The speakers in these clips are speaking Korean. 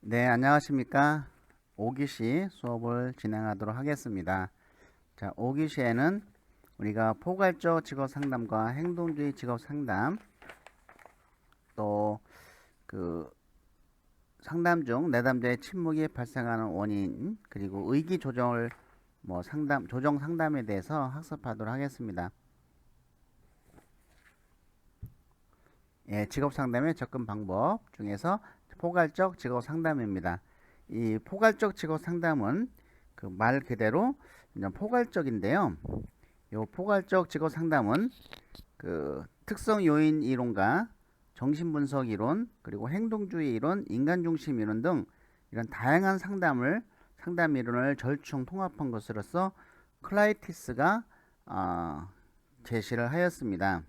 네, 안녕하십니까. 5기시 수업을 진행하도록 하겠습니다. 자, 5기시에는 우리가 포괄적 직업 상담과 행동주의 직업 상담, 또 그 상담 중 내담자의 침묵이 발생하는 원인, 그리고 의기 조정을 조정 상담에 대해서 학습하도록 하겠습니다. 예, 직업 상담의 접근 방법 중에서 포괄적 직업 상담입니다. 이 포괄적 직업 상담은 그 말 그대로 포괄적인데요. 이 포괄적 직업 상담은 그 특성 요인 이론과 정신분석 이론, 그리고 행동주의 이론, 인간중심 이론 등 이런 다양한 상담 이론을 절충 통합한 것으로서 클라이티스가 제시를 하였습니다.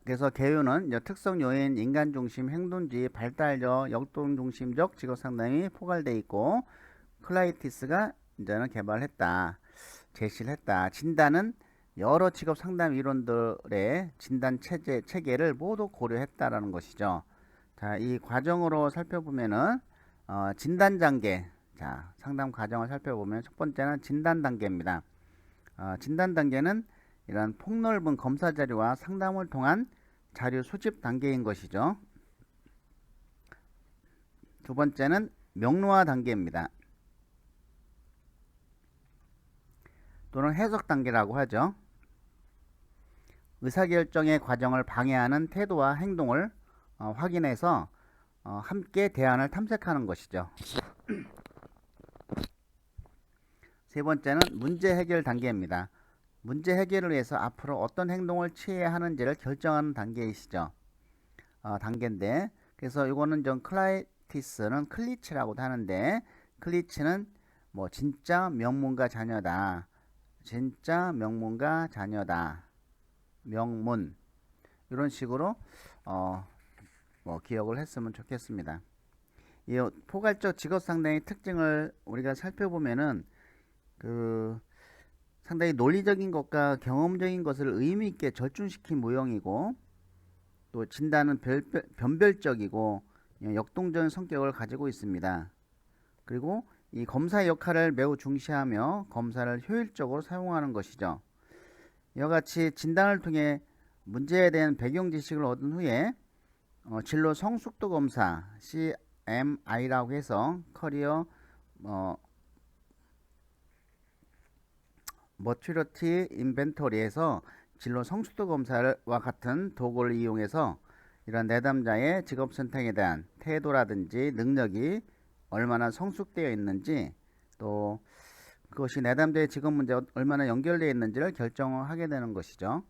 그래서 개요는 특성 요인, 인간 중심, 행동주의, 발달적, 역동 중심적 직업 상담이 포괄되어 있고, 클라이티스가 이제는 개발했다, 제시를 했다. 진단은 여러 직업 상담 이론들의 진단 체계를 모두 고려했다라는 것이죠. 자, 이 과정으로 살펴보면은 진단 단계, 자, 상담 과정을 살펴보면 첫 번째는 진단 단계입니다. 진단 단계는 이런 폭넓은 검사 자료와 상담을 통한 자료 수집 단계인 것이죠. 두 번째는 명료화 단계입니다. 또는 해석 단계라고 하죠. 의사결정의 과정을 방해하는 태도와 행동을 확인해서 함께 대안을 탐색하는 것이죠. 세 번째는 문제 해결 단계입니다. 문제 해결을 위해서 앞으로 어떤 행동을 취해야 하는지를 결정하는 단계이시죠. 단계인데, 그래서 이거는 좀 클라이티스는 클리치라고도 하는데, 클리치는 진짜 명문가 자녀다, 진짜 명문가 자녀다, 명문, 이런 식으로 기억을 했으면 좋겠습니다. 이 포괄적 직업 상담의 특징을 우리가 살펴보면은 상당히 논리적인 것과 경험적인 것을 의미 있게 절충시킨 모형이고, 또 진단은 변별적이고 역동적인 성격을 가지고 있습니다. 그리고 이 검사 역할을 매우 중시하며 검사를 효율적으로 사용하는 것이죠. 이와 같이 진단을 통해 문제에 대한 배경 지식을 얻은 후에 진로 성숙도 검사 CMI라고 해서 커리어 머튜리티 인벤토리에서 진로 성숙도 검사와 같은 도구를 이용해서 이런 내담자의 직업 선택에 대한 태도라든지 능력이 얼마나 성숙되어 있는지, 또 그것이 내담자의 직업 문제와 얼마나 연결되어 있는지를 결정하게 되는 것이죠.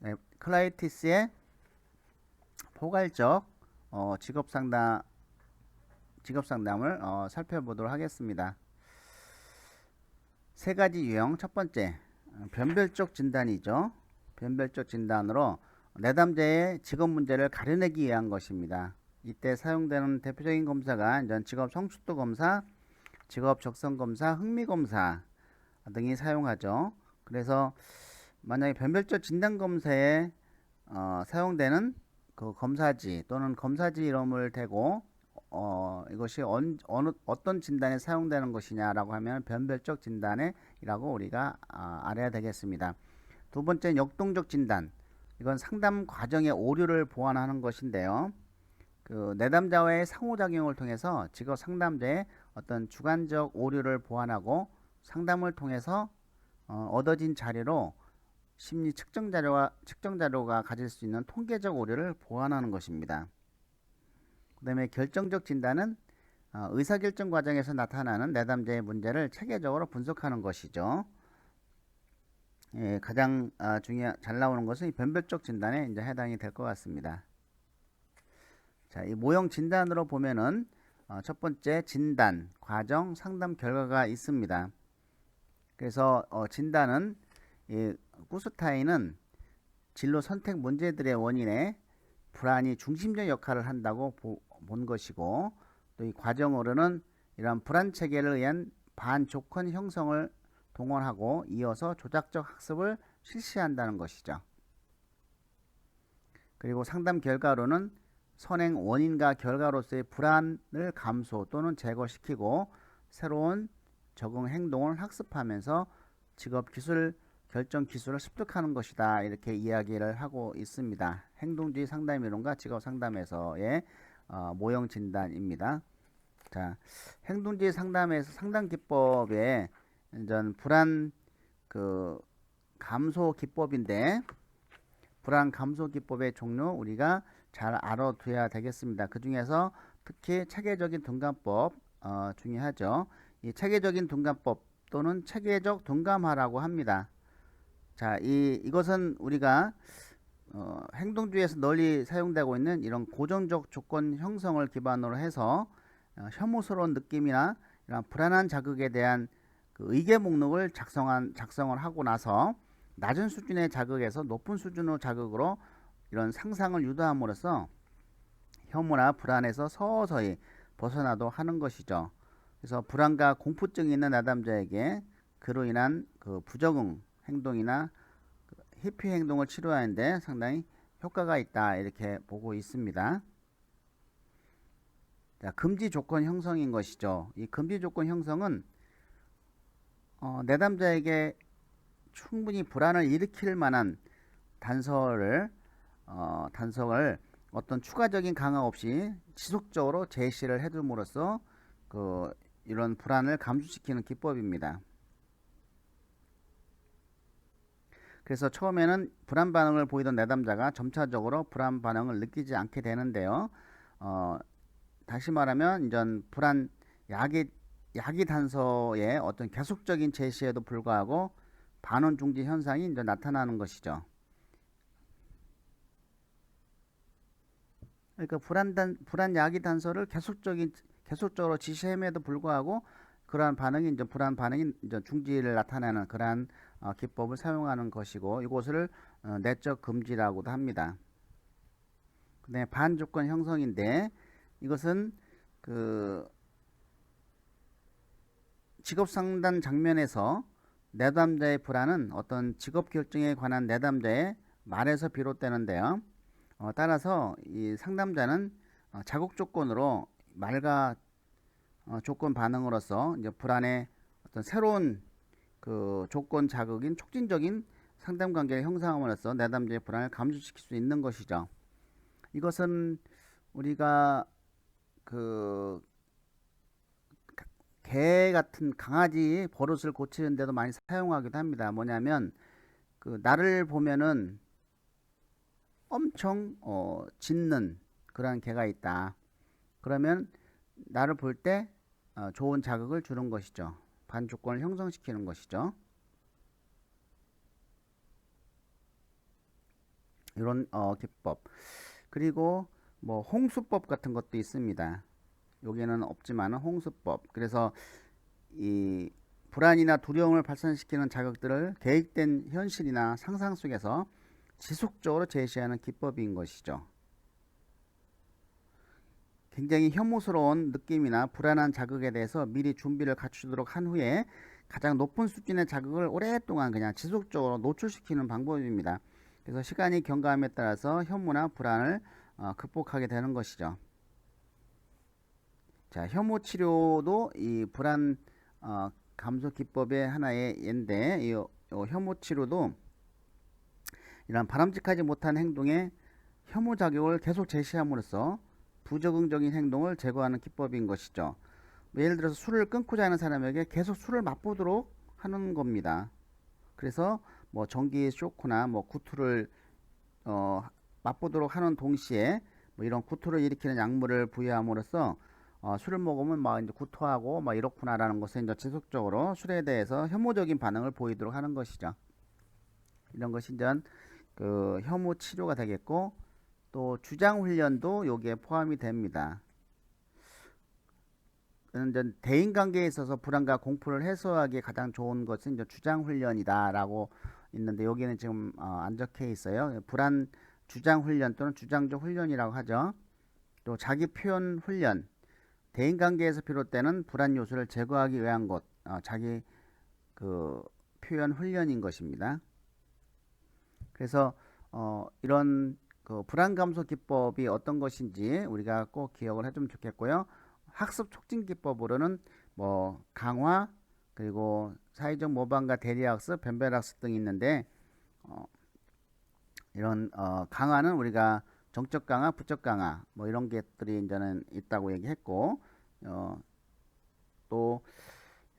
네, 클라이티스의 포괄적 직업 상담을 살펴보도록 하겠습니다. 세 가지 유형. 첫 번째, 변별적 진단이죠. 변별적 진단으로 내담자의 직업 문제를 가려내기 위한 것입니다. 이때 사용되는 대표적인 검사가 직업 성숙도 검사, 직업 적성 검사, 흥미 검사 등이 사용하죠. 그래서 만약에 변별적 진단 검사에 사용되는 그 검사지 또는 검사지 이름을 대고 이것이 어떤 진단에 사용되는 것이냐라고 하면 변별적 진단이라고 우리가 알아야 되겠습니다. 두 번째는 역동적 진단. 이건 상담 과정의 오류를 보완하는 것인데요. 그 내담자와의 상호작용을 통해서 직업 상담자의 어떤 주관적 오류를 보완하고 상담을 통해서 얻어진 자료로 심리 측정 자료가 가질 수 있는 통계적 오류를 보완하는 것입니다. 그 다음에 결정적 진단은 의사결정 과정에서 나타나는 내담자의 문제를 체계적으로 분석하는 것이죠. 예, 가장 잘 나오는 것은 이 변별적 진단에 이제 해당이 될 것 같습니다. 자, 이 모형 진단으로 보면은 첫 번째 진단, 과정, 상담 결과가 있습니다. 그래서 진단은 이 구스타인은 진로 선택 문제들의 원인에 불안이 중심적 역할을 한다고 본 것이고, 또 이 과정으로는 이러한 불안 체계를 위한 반조건 형성을 동원하고 이어서 조작적 학습을 실시한다는 것이죠. 그리고 상담 결과로는 선행 원인과 결과로서의 불안을 감소 또는 제거시키고 새로운 적응 행동을 학습하면서 직업 기술 결정 기술을 습득하는 것이다. 이렇게 이야기를 하고 있습니다. 행동주의 상담 이론과 직업 상담에서의 모형 진단입니다. 자, 행동주의 상담에서 상담 기법에 전 불안 감소 기법인데 불안 감소 기법의 종류 우리가 잘 알아둬야 되겠습니다. 그 중에서 특히 체계적인 둔감법 중요하죠. 이 체계적인 둔감법 또는 체계적 둔감화라고 합니다. 자, 이것은 우리가 행동주의에서 널리 사용되고 있는 이런 고정적 조건 형성을 기반으로 해서 혐오스러운 느낌이나 이런 불안한 자극에 대한 그 의계 목록을 작성을 하고 나서 낮은 수준의 자극에서 높은 수준의 자극으로 이런 상상을 유도함으로써 혐오나 불안에서 서서히 벗어나도록 하는 것이죠. 그래서 불안과 공포증이 있는 내담자에게 그로 인한 그 부적응 행동이나 회피 행동을 치료하는데 상당히 효과가 있다 이렇게 보고 있습니다. 자, 금지 조건 형성인 것이죠. 이 금지 조건 형성은 내담자에게 충분히 불안을 일으킬 만한 단서를 어떤 추가적인 강화 없이 지속적으로 제시를 해줌으로써 이런 불안을 감소시키는 기법입니다. 그래서 처음에는 불안 반응을 보이던 내담자가 점차적으로 불안 반응을 느끼지 않게 되는데요. 다시 말하면 이전 불안 야기 단서의 어떤 계속적인 제시에도 불구하고 반응 중지 현상이 이제 나타나는 것이죠. 그러니까 불안 야기 단서를 계속적으로 지시함에도 불구하고 그러한 반응이 이제 불안 반응이 이제 중지를 나타내는 그러한 기법을 사용하는 것이고 이것을 내적 금지라고도 합니다. 네, 반조건 형성인데 이것은 직업 상담 장면에서 내담자의 불안은 어떤 직업 결정에 관한 내담자의 말에서 비롯되는데요. 따라서 이 상담자는 자극 조건으로 말과 조건 반응으로서 이제 불안의 어떤 새로운 조건 자극인 촉진적인 상담 관계를 형성함으로써 내담자의 불안을 감소시킬 수 있는 것이죠. 이것은 우리가 개 같은 강아지 버릇을 고치는 데도 많이 사용하기도 합니다. 뭐냐면 나를 보면은 엄청 짖는 그런 개가 있다. 그러면 나를 볼 때 좋은 자극을 주는 것이죠. 반조건을 형성시키는 것이죠. 이런 기법. 그리고 뭐 홍수법 같은 것도 있습니다. 여기에는 없지만 홍수법. 그래서 이 불안이나 두려움을 발산시키는 자극들을 계획된 현실이나 상상 속에서 지속적으로 제시하는 기법인 것이죠. 굉장히 혐오스러운 느낌이나 불안한 자극에 대해서 미리 준비를 갖추도록 한 후에 가장 높은 수준의 자극을 오랫동안 그냥 지속적으로 노출시키는 방법입니다. 그래서 시간이 경과함에 따라서 혐오나 불안을 극복하게 되는 것이죠. 자, 혐오 치료도 이 불안 감소 기법의 하나의 예인데 이 혐오 치료도 이런 바람직하지 못한 행동에 혐오 작용을 계속 제시함으로써 부적응적인 행동을 제거하는 기법인 것이죠. 예를 들어서 술을 끊고자 하는 사람에게 계속 술을 맛보도록 하는 겁니다. 그래서 뭐 전기 쇼크나 뭐 구토를 맛보도록 하는 동시에 뭐 이런 구토를 일으키는 약물을 부여함으로써 술을 먹으면 막 이제 구토하고 막 이렇구나라는 것을 이제 지속적으로 술에 대해서 혐오적인 반응을 보이도록 하는 것이죠. 이런 것이 이제 혐오 치료가 되겠고 또 주장 훈련도 여기에 포함이 됩니다. 대인 관계에 있어서 불안과 공포를 해소하기에 가장 좋은 것은 이제 주장 훈련이다라고 있는데 여기는 지금 안 적혀 있어요. 불안 주장 훈련 또는 주장적 훈련이라고 하죠. 또 자기 표현 훈련, 대인 관계에서 비롯되는 불안 요소를 제거하기 위한 것, 자기 표현 훈련인 것입니다. 그래서 이런 그 불안 감소 기법이 어떤 것인지 우리가 꼭 기억을 해주면 좋겠고요. 학습 촉진 기법으로는 뭐 강화, 그리고 사회적 모방과 대리학습, 변별학습 등이 있는데, 이런 강화는 우리가 정적 강화, 부적 강화 뭐 이런 것들이 이제는 있다고 얘기했고, 또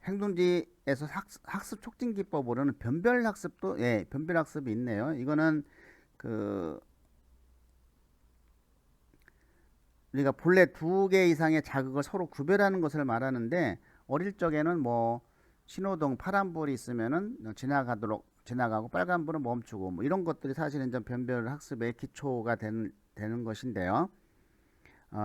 행동지에서 학습 촉진 기법으로는 변별학습도, 예, 변별학습이 있네요. 이거는 그 우리가 본래 두 개 이상의 자극을 서로 구별하는 것을 말하는데, 어릴 적에는 뭐 신호등 파란불이 있으면은 지나가고 빨간불은 멈추고 뭐 이런 것들이 사실은 좀 변별 학습의 기초가 되는 것인데요.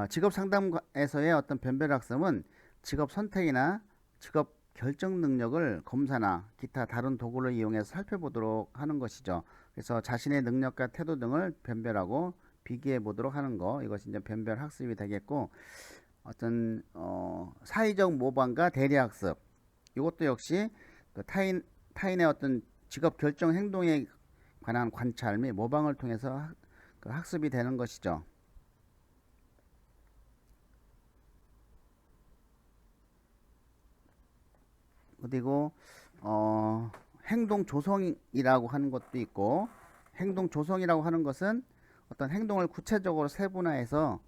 직업 상담에서의 어떤 변별 학습은 직업 선택이나 직업 결정 능력을 검사나 기타 다른 도구를 이용해서 살펴보도록 하는 것이죠. 그래서 자신의 능력과 태도 등을 변별하고 비교해 보도록 하는 거, 이것이 이제 변별 학습이 되겠고, 어떤 사회적 모방과 대리 학습, 이것도 역시 그 타인의 어떤 직업 결정 행동에 관한 관찰 및 모방을 통해서 그 학습이 되는 것이죠. 그리고 행동 조성이라고 하는 것도 있고, 행동 조성이라고 하는 것은 어떤 행동을 구체적으로 세분화해서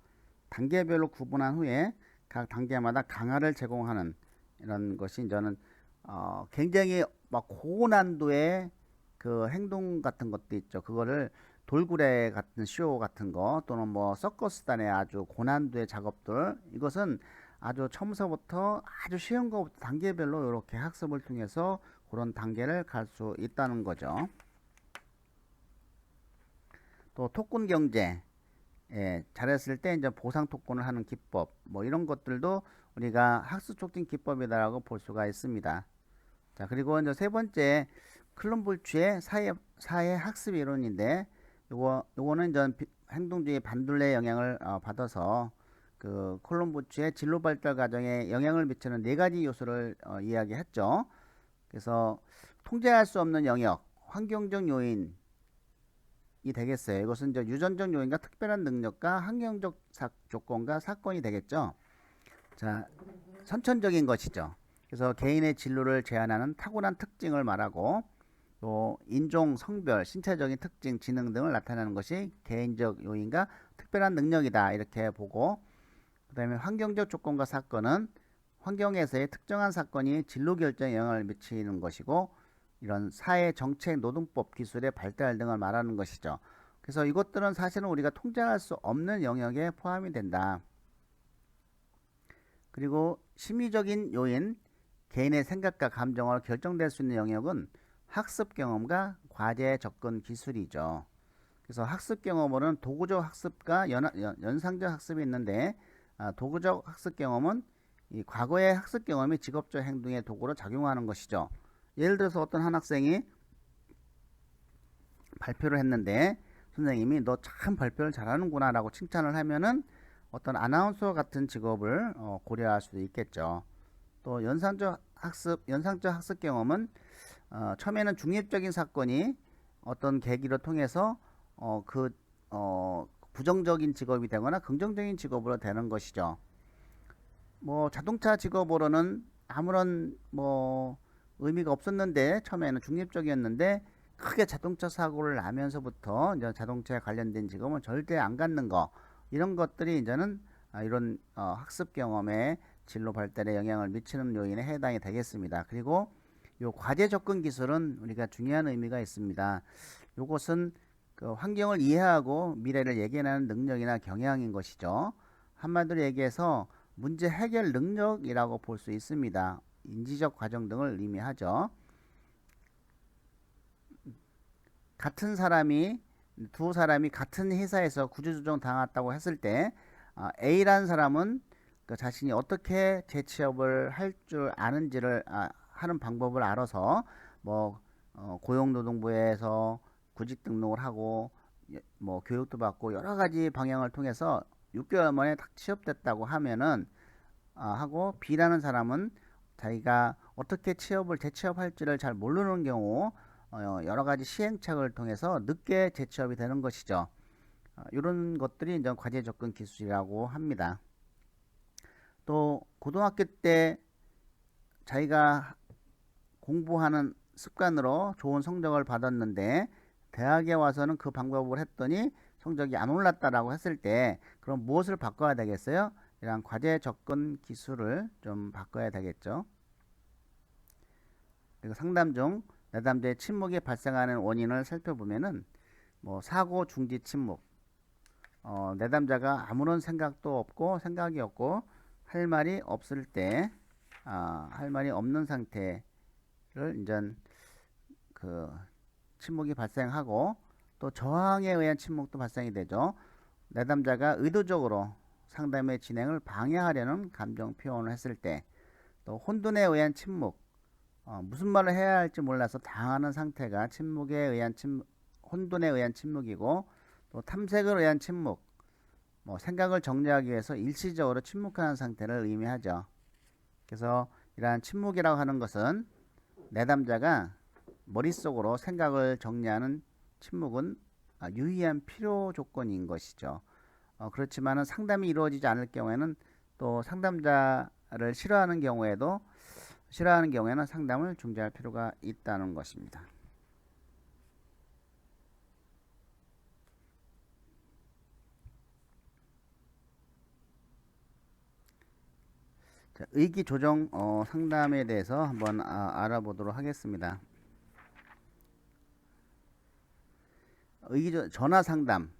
단계별로 구분한 후에 각 단계마다 강화를 제공하는 이런 것이 저는 굉장히 막 고난도의 그 행동 같은 것도 있죠. 그거를 돌고래 같은 쇼 같은 거, 또는 뭐 서커스단의 아주 고난도의 작업들, 이것은 아주 처음서부터 아주 쉬운 것부터 단계별로 이렇게 학습을 통해서 그런 단계를 갈 수 있다는 거죠. 또 토큰 경제, 예, 잘했을 때 이제 보상 토큰을 하는 기법, 뭐 이런 것들도 우리가 학습 촉진 기법이다라고 볼 수가 있습니다. 자, 그리고 이제 세 번째, 클론불츠의 사회 학습 이론인데, 요거는 전 행동주의 반둘레 영향을 받아서 그 콜럼부츠의 진로 발달 과정에 영향을 미치는 네 가지 요소를 이야기했죠. 그래서 통제할 수 없는 영역, 환경적 요인이 되겠어요. 이것은 이제 유전적 요인과 특별한 능력과 환경적 조건과 사건이 되겠죠. 자, 선천적인 것이죠. 그래서 개인의 진로를 제한하는 타고난 특징을 말하고, 또 인종, 성별, 신체적인 특징, 지능 등을 나타내는 것이 개인적 요인과 특별한 능력이다, 이렇게 보고, 그 다음에 환경적 조건과 사건은 환경에서의 특정한 사건이 진로 결정에 영향을 미치는 것이고, 이런 사회, 정책, 노동법, 기술의 발달 등을 말하는 것이죠. 그래서 이것들은 사실은 우리가 통제할 수 없는 영역에 포함이 된다. 그리고 심리적인 요인, 개인의 생각과 감정으로 결정될 수 있는 영역은 학습 경험과 과제 접근 기술이죠. 그래서 학습 경험으로는 도구적 학습과 연상적 학습이 있는데, 도구적 학습 경험은 이 과거의 학습 경험이 직업적 행동의 도구로 작용하는 것이죠. 예를 들어서 어떤 한 학생이 발표를 했는데 선생님이 너 참 발표를 잘하는구나 라고 칭찬을 하면은 어떤 아나운서 같은 직업을 고려할 수도 있겠죠. 또 연상적 학습 경험은 처음에는 중립적인 사건이 어떤 계기를 통해서 부정적인 직업이 되거나 긍정적인 직업으로 되는 것이죠. 뭐 자동차 직업으로는 아무런 뭐 의미가 없었는데, 처음에는 중립적이었는데 크게 자동차 사고를 나면서부터 이제 자동차에 관련된 직업은 절대 안 갖는 거, 이런 것들이 이제는 이런 학습 경험에 진로 발달에 영향을 미치는 요인에 해당이 되겠습니다. 그리고 요 과제 접근 기술은 우리가 중요한 의미가 있습니다. 요것은 그 환경을 이해하고 미래를 예견하는 능력이나 경향인 것이죠. 한마디로 얘기해서 문제 해결 능력이라고 볼 수 있습니다. 인지적 과정 등을 의미하죠. 두 사람이 같은 회사에서 구조조정 당했다고 했을 때, A라는 사람은 그 자신이 어떻게 재취업을 할 줄 아는지를 하는 방법을 알아서 뭐 고용노동부에서 구직 등록을 하고 뭐 교육도 받고 여러 가지 방향을 통해서 6개월 만에 딱 취업됐다고 하면은, 하고 B라는 사람은 자기가 어떻게 재취업할지를 잘 모르는 경우 여러 가지 시행착오를 통해서 늦게 재취업이 되는 것이죠. 이런 것들이 이제 과제 접근 기술이라고 합니다. 또 고등학교 때 자기가 공부하는 습관으로 좋은 성적을 받았는데 대학에 와서는 그 방법을 했더니 성적이 안 올랐다라고 했을 때 그럼 무엇을 바꿔야 되겠어요? 이런 과제 접근 기술을 좀 바꿔야 되겠죠. 그리고 상담 중 내담자의 침묵이 발생하는 원인을 살펴보면은 뭐 사고 중지 침묵, 내담자가 아무런 생각도 없고 생각이 없고 할 말이 없을 때, 할 말이 없는 상태를 이제 그 침묵이 발생하고 또 저항에 의한 침묵도 발생이 되죠. 내담자가 의도적으로 상담의 진행을 방해하려는 감정 표현을 했을 때, 또 혼돈에 의한 침묵, 무슨 말을 해야 할지 몰라서 당하는 상태가 혼돈에 의한 침묵이고, 또 탐색을 의한 침묵, 뭐 생각을 정리하기 위해서 일시적으로 침묵하는 상태를 의미하죠. 그래서 이러한 침묵이라고 하는 것은 내담자가 머릿속으로 생각을 정리하는 침묵은 유의한 필요 조건인 것이죠. 그렇지만 상담이 이루어지지 않을 경우에는 또 상담자를 싫어하는 경우에는 상담을 중지할 필요가 있다는 것입니다. 자, 의기 조정 상담에 대해서 한번 알아보도록 하겠습니다. 전화 상담.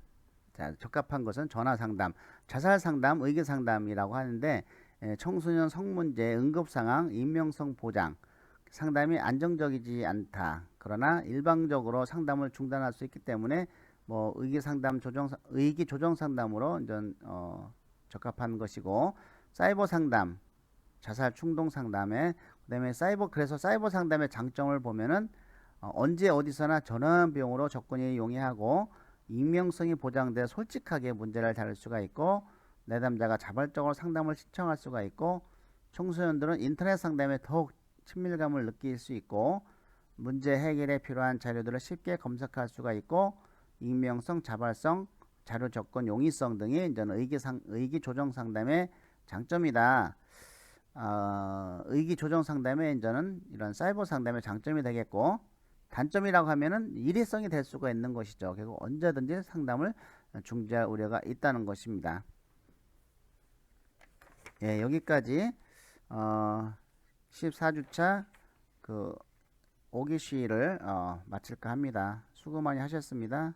자, 적합한 것은 전화 상담, 자살 상담, 의기 상담이라고 하는데 청소년 성문제, 응급 상황, 익명성 보장, 상담이 안정적이지 않다. 그러나 일방적으로 상담을 중단할 수 있기 때문에 뭐 의기 조정 상담으로 이제 적합한 것이고, 사이버 상담, 자살 충동 상담에 그다음에 그래서 사이버 상담의 장점을 보면은 언제 어디서나 저렴한 비용으로 접근이 용이하고 익명성이 보장돼 솔직하게 문제를 다룰 수가 있고, 내담자가 자발적으로 상담을 신청할 수가 있고, 청소년들은 인터넷 상담에 더욱 친밀감을 느낄 수 있고, 문제 해결에 필요한 자료들을 쉽게 검색할 수가 있고, 익명성, 자발성, 자료 접근 용이성 등이 이제 의기 조정 상담의 장점이다. 의기 조정 상담의 이제는 이런 사이버 상담의 장점이 되겠고, 단점이라고 하면은 일회성이 될 수가 있는 것이죠. 결국 언제든지 상담을 중지할 우려가 있다는 것입니다. 예, 여기까지 14주차 그 오기시를 마칠까 합니다. 수고 많이 하셨습니다.